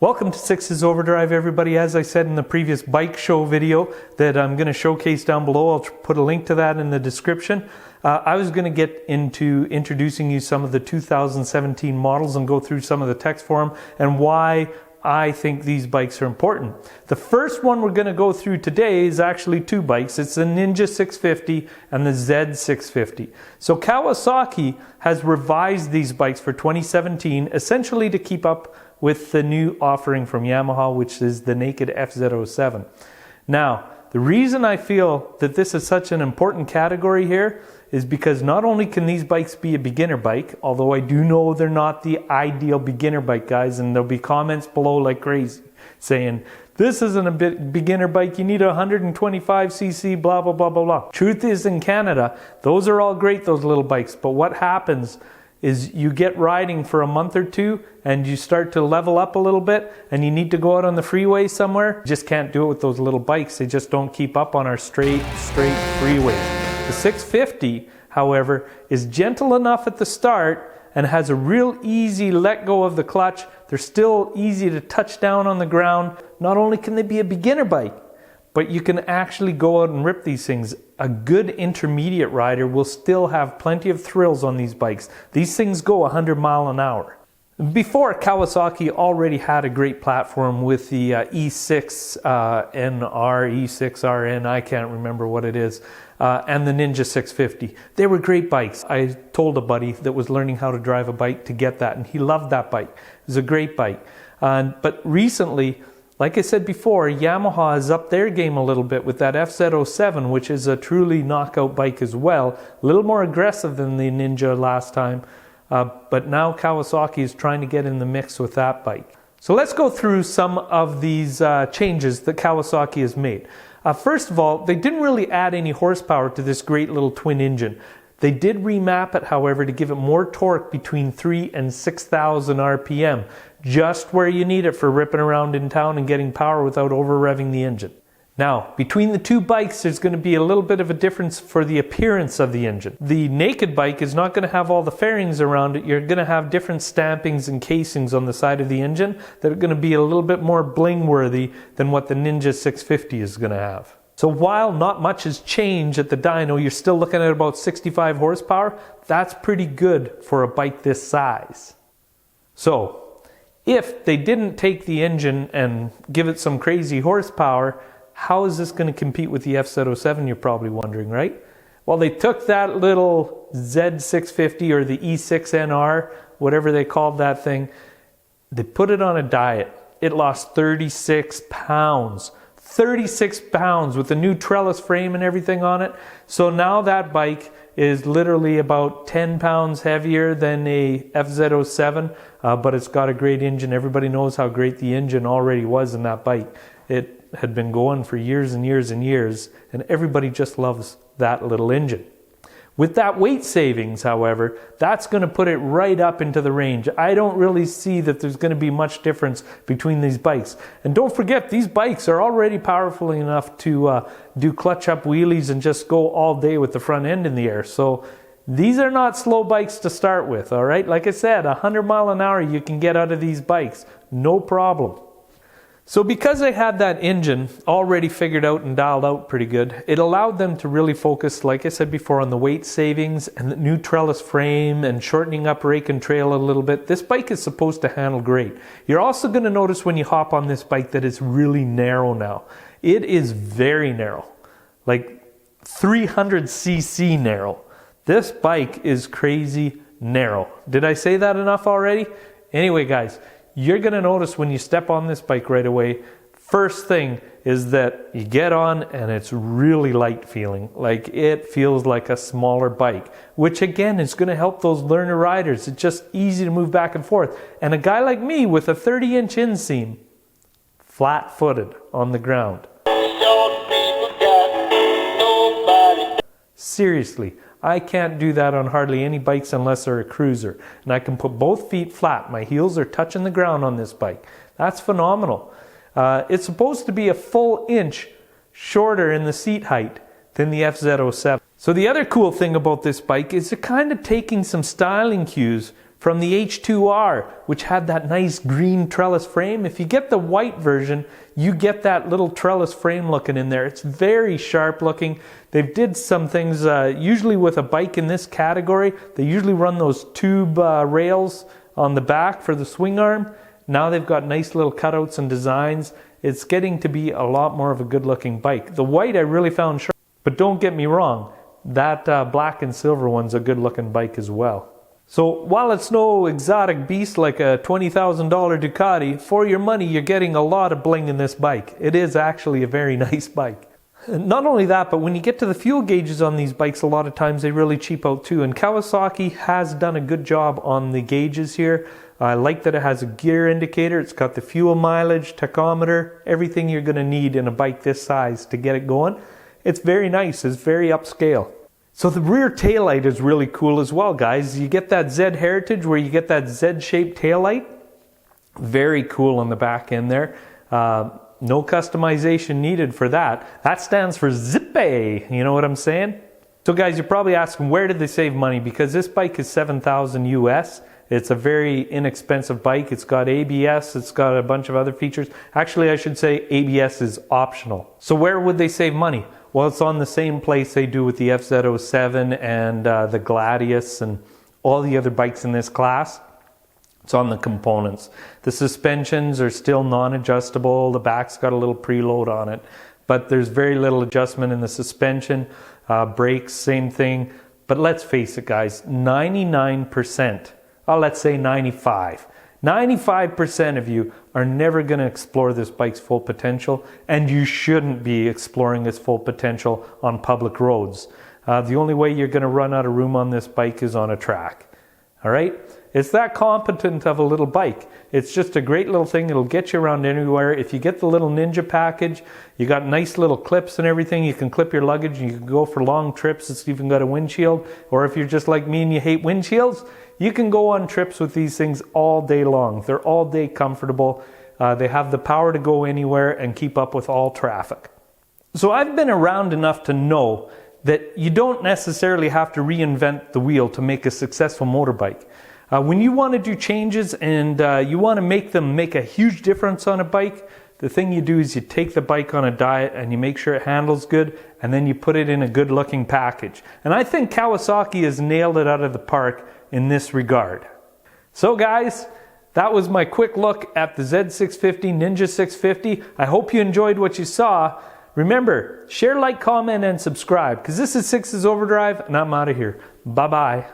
Welcome to Six's Overdrive, everybody. As I said in the previous bike show video that I'm going to showcase down below, I'll put a link to that in the description. I was going to get into introducing you some of the 2017 models and go through some of the text for them and why I think these bikes are important. The first one we're going to go through today is actually two bikes. It's the Ninja 650 and the Z650. So Kawasaki has revised these bikes for 2017 essentially to keep up with the new offering from Yamaha, which is the Naked FZ07. Now, the reason I feel that this is such an important category here is because not only can these bikes be a beginner bike, although I do know they're not the ideal beginner bike, guys, and there'll be comments below like crazy saying, this isn't a beginner bike, you need a 125cc, blah, blah, blah, blah, blah. Truth is, in Canada, those are all great, those little bikes, but what happens is you get riding for a month or two and you start to level up a little bit and you need to go out on the freeway somewhere. You just can't do it with those little bikes. They just don't keep up on our straight freeways. The 650, however, is gentle enough at the start and has a real easy let go of the clutch. They're still easy to touch down on the ground. Not only can they be a beginner bike, but you can actually go out and rip these things. A good intermediate rider will still have plenty of thrills on these bikes. These things go 100 miles an hour. Before, Kawasaki already had a great platform with the E6 NR, E6RN, I can't remember what it is, and the Ninja 650. They were great bikes. I told a buddy that was learning how to drive a bike to get that, and he loved that bike. It was a great bike. But recently, like I said before, Yamaha has upped their game a little bit with that FZ07, which is a truly knockout bike as well. A little more aggressive than the Ninja last time, but now Kawasaki is trying to get in the mix with that bike. So let's go through some of these changes that Kawasaki has made. First of all, they didn't really add any horsepower to this great little twin engine. They did remap it, however, to give it more torque between 3,000 and 6,000 RPM, just where you need it for ripping around in town and getting power without over-revving the engine. Now, between the two bikes, there's going to be a little bit of a difference for the appearance of the engine. The Naked bike is not going to have all the fairings around it. You're going to have different stampings and casings on the side of the engine that are going to be a little bit more bling-worthy than what the Ninja 650 is going to have. So while not much has changed at the dyno, you're still looking at about 65 horsepower. That's pretty good for a bike this size. So if they didn't take the engine and give it some crazy horsepower, how is this going to compete with the FZ07, you're probably wondering, right? Well, they took that little Z650 or the E6NR, whatever they called that thing, they put it on a diet. It lost 36 pounds. 36 pounds with the new trellis frame and everything on it. So now that bike is literally about 10 pounds heavier than a FZ07, but it's got a great engine. Everybody knows how great the engine already was in that bike. It had been going for years and years and years, and everybody just loves that little engine. With that weight savings, however, that's going to put it right up into the range. I don't really see that there's going to be much difference between these bikes. And don't forget, these bikes are already powerful enough to do clutch up wheelies and just go all day with the front end in the air. So these are not slow bikes to start with, all right? Like I said, 100 miles an hour you can get out of these bikes, no problem. So because they had that engine already figured out and dialed out pretty good, it allowed them to really focus, like I said before, on the weight savings and the new trellis frame and shortening up rake and trail a little bit. This bike is supposed to handle great. You're also going to notice when you hop on this bike that it's really narrow now. It is very narrow, like 300cc narrow. This bike is crazy narrow. Did I say that enough already? Anyway, guys, you're going to notice when you step on this bike right away, first thing is that you get on and it's really light feeling. Like it feels like a smaller bike, which again is going to help those learner riders. It's just easy to move back and forth. And a guy like me with a 30-inch inseam, flat-footed on the ground. Seriously, I can't do that on hardly any bikes unless they're a cruiser. And I can put both feet flat. My heels are touching the ground on this bike. That's phenomenal. It's supposed to be a full inch shorter in the seat height than the FZ07. So the other cool thing about this bike is they're kind of taking some styling cues from the H2R, which had that nice green trellis frame. If you get the white version, you get that little trellis frame looking in there. It's very sharp looking. They did some things, usually with a bike in this category, they usually run those tube rails on the back for the swing arm. Now they've got nice little cutouts and designs. It's getting to be a lot more of a good looking bike. The white I really found sharp, but don't get me wrong, that black and silver one's a good looking bike as well. So while it's no exotic beast like a $20,000 Ducati, for your money you're getting a lot of bling in this bike. It is actually a very nice bike. Not only that, but when you get to the fuel gauges on these bikes, a lot of times they really cheap out too. And Kawasaki has done a good job on the gauges here. I like that it has a gear indicator. It's got the fuel mileage, tachometer, everything you're going to need in a bike this size to get it going. It's very nice. It's very upscale. So the rear taillight is really cool as well, guys. You get that Z Heritage where you get that Z-shaped taillight. Very cool on the back end there. No customization needed for that. That stands for Zippe. You know what I'm saying? So guys, you're probably asking, where did they save money? Because this bike is $7,000 US. It's a very inexpensive bike. It's got ABS. It's got a bunch of other features. Actually, I should say ABS is optional. So where would they save money? Well, it's on the same place they do with the FZ07 and the Gladius and all the other bikes in this class. It's on the components. The suspensions are still non-adjustable. The back's got a little preload on it, but there's very little adjustment in the suspension. Brakes, same thing. But let's face it, guys, 99%, let's say 95% of you are never going to explore this bike's full potential, and you shouldn't be exploring its full potential on public roads. The only way you're going to run out of room on this bike is on a track. All right? It's that competent of a little bike. It's just a great little thing. It'll get you around anywhere. If you get the little Ninja package, you got nice little clips and everything. You can clip your luggage and you can go for long trips. It's even got a windshield. Or if you're just like me and you hate windshields, you can go on trips with these things all day long. They're all day comfortable. They have the power to go anywhere and keep up with all traffic. So I've been around enough to know that you don't necessarily have to reinvent the wheel to make a successful motorbike. When you want to do changes and you want to make them make a huge difference on a bike, the thing you do is you take the bike on a diet and you make sure it handles good, and then you put it in a good looking package. And I think Kawasaki has nailed it out of the park in this regard. So guys, that was my quick look at the Z650 Ninja 650. I hope you enjoyed what you saw. Remember, share, like, comment, and subscribe, because this is Six's Overdrive, and I'm out of here. Bye-bye.